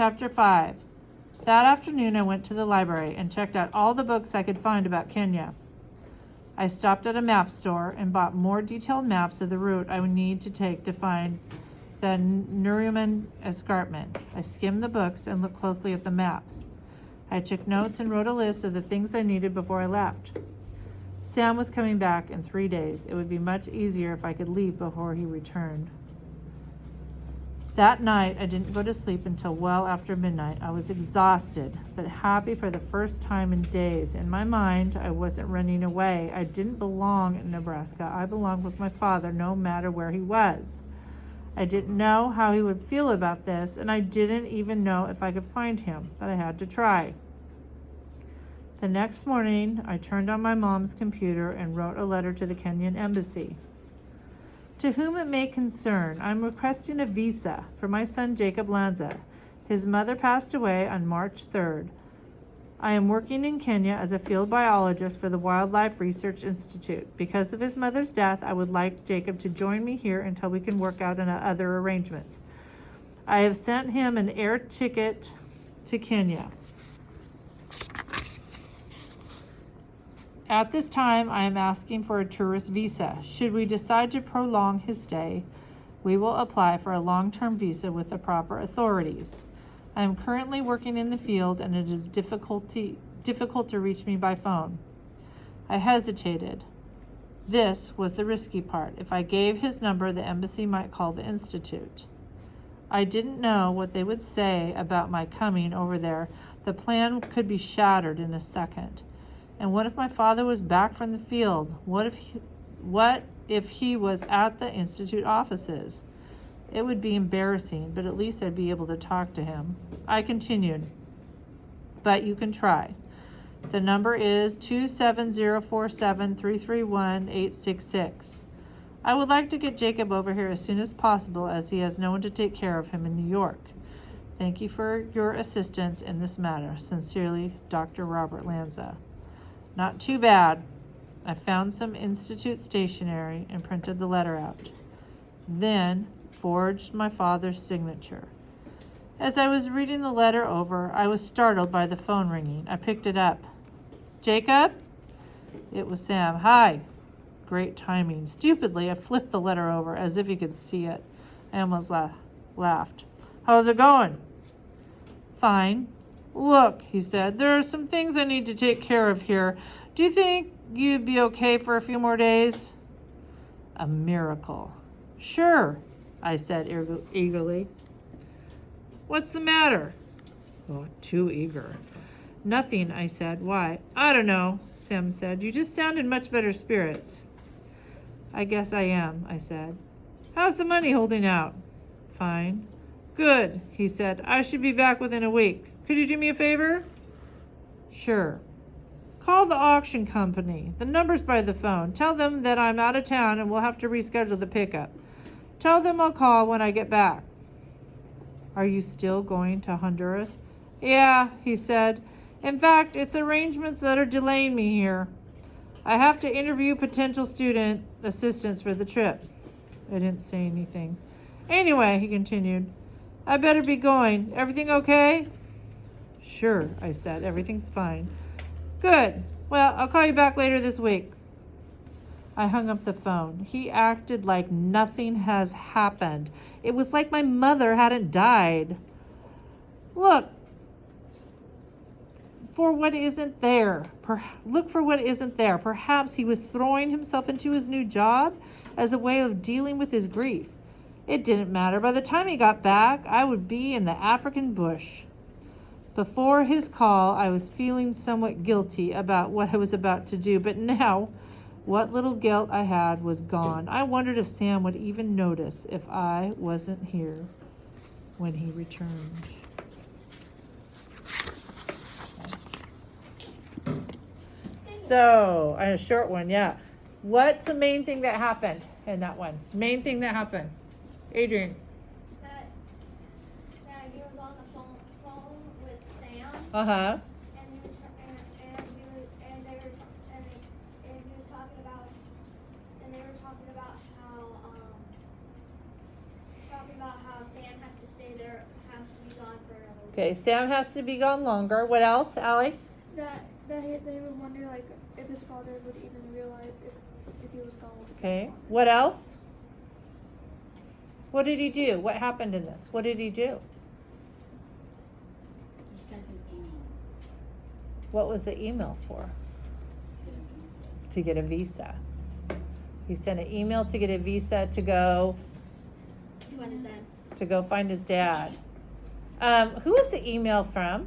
Chapter 5. That afternoon I went to the library and checked out all the books I could find about Kenya. I stopped at a map store and bought more detailed maps of the route I would need to take to find the Nuriman Escarpment. I skimmed the books and looked closely at the maps. I took notes and wrote a list of the things I needed before I left. Sam was coming back in 3 days. It would be much easier if I could leave before he returned. That night, I didn't go to sleep until well after midnight. I was exhausted, but happy for the first time in days. In my mind, I wasn't running away. I didn't belong in Nebraska. I belonged with my father, no matter where he was. I didn't know how he would feel about this, and I didn't even know if I could find him, but I had to try. The next morning, I turned on my mom's computer and wrote a letter to the Kenyan embassy. To whom it may concern, I'm requesting a visa for my son Jacob Lanza. His mother passed away on March 3rd. I am working in Kenya as a field biologist for the Wildlife Research Institute. Because of his mother's death, I would like Jacob to join me here until we can work out other arrangements. I have sent him an air ticket to Kenya. At this time, I am asking for a tourist visa. Should we decide to prolong his stay, we will apply for a long-term visa with the proper authorities. I am currently working in the field and it is difficult to reach me by phone. I hesitated. This was the risky part. If I gave his number, the embassy might call the institute. I didn't know what they would say about my coming over there. The plan could be shattered in a second. And what if my father was back from the field? What if he was at the institute offices? It would be embarrassing, but at least I'd be able to talk to him. I continued, but you can try. The number is 27047-331-866. I would like to get Jacob over here as soon as possible, as he has no one to take care of him in New York. Thank you for your assistance in this matter. Sincerely, Dr. Robert Lanza. Not too bad. I found some institute stationery and printed the letter out. Then forged my father's signature. As I was reading the letter over, I was startled by the phone ringing. I picked it up. Jacob? It was Sam. Hi. Great timing. Stupidly, I flipped the letter over as if he could see it. I almost laughed. How's it going? Fine. Look, he said, there are some things I need to take care of here. Do you think you'd be okay for a few more days? A miracle. Sure, I said eagerly. What's the matter? Oh, too eager. Nothing, I said. Why? I don't know, Sam said. You just sound in much better spirits. I guess I am, I said. How's the money holding out? Fine. Good, he said. I should be back within a week. Could you do me a favor? Sure. Call the auction company. The number's by the phone. Tell them that I'm out of town and we'll have to reschedule the pickup. Tell them I'll call when I get back. Are you still going to Honduras? Yeah, he said. In fact, it's arrangements that are delaying me here. I have to interview potential student assistants for the trip. I didn't say anything. Anyway, he continued, I better be going. Everything okay? Sure, I said. Everything's fine. Good. Well, I'll call you back later this week. I hung up the phone. He acted like nothing has happened. It was like my mother hadn't died. Look for what isn't there. Look for what isn't there. Perhaps he was throwing himself into his new job as a way of dealing with his grief. It didn't matter. By the time he got back, I would be in the African bush. Before his call, I was feeling somewhat guilty about what I was about to do, but now, what little guilt I had was gone. I wondered if Sam would even notice if I wasn't here when he returned. So, a short one, yeah. What's the main thing that happened in that one? Main thing that happened. Adrian. That he was on the phone with Sam. Uh-huh. And he was talking about how Sam has to stay there, has to be gone for another week. Okay, Sam has to be gone longer. What else, Allie? That they would wonder like if his father would even realize if he was gone. Okay, what else? What did he do? What happened in this? What did he do? He sent an email What was the email for? to the visa. To get a visa. He sent an email to get a visa to go Find his dad. find his dad. Who was the email from?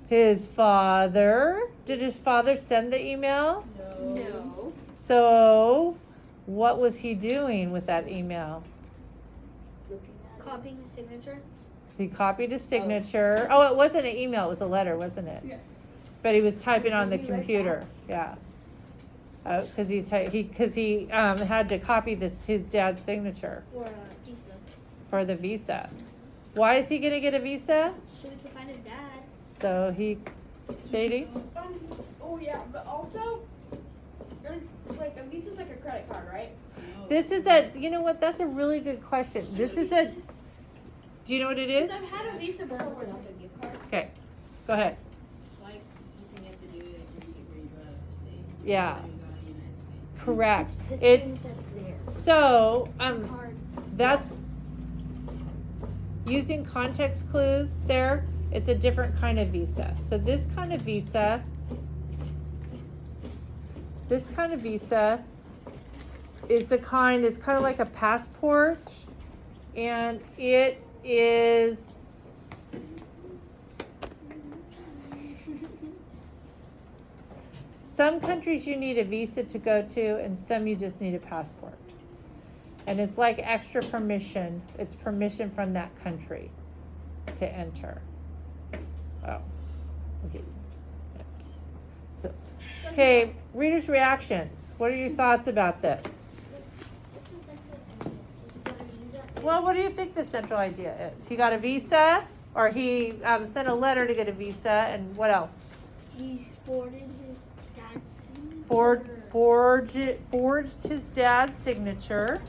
His father. Did his father send the email? No. So, what was he doing with that email? Copying the signature. He copied his signature. Oh, it wasn't an email, it was a letter, wasn't it? Yes. But he was typing on the Did he write computer, yeah. Cause he had to copy his dad's signature For visa. for the visa. Why is he gonna get a visa? So we could find his dad. So Sadie? Oh yeah, but also, there's like a visa's like a credit card, right? This is you know what, that's a really good question. This is do you know what it is? Because I've had a visa before with like a gift card. Okay, go ahead. It's like something you have to do like where you go out of the state. Yeah. When you go out of the United States. Correct. The thing It's, that's there. so, Card. that's, using context clues there, it's a different kind of visa. So this kind of visa is it's kind of like a passport, and it is, some countries you need a visa to go to, and some you just need a passport. And it's like extra permission. It's permission from that country to enter. Oh, okay. So, okay, readers' reactions. What are your thoughts about this? Well, what do you think the central idea is? He got a visa, or he sent a letter to get a visa, and what else? He forwarded his dad's signature. Forged his dad's signature.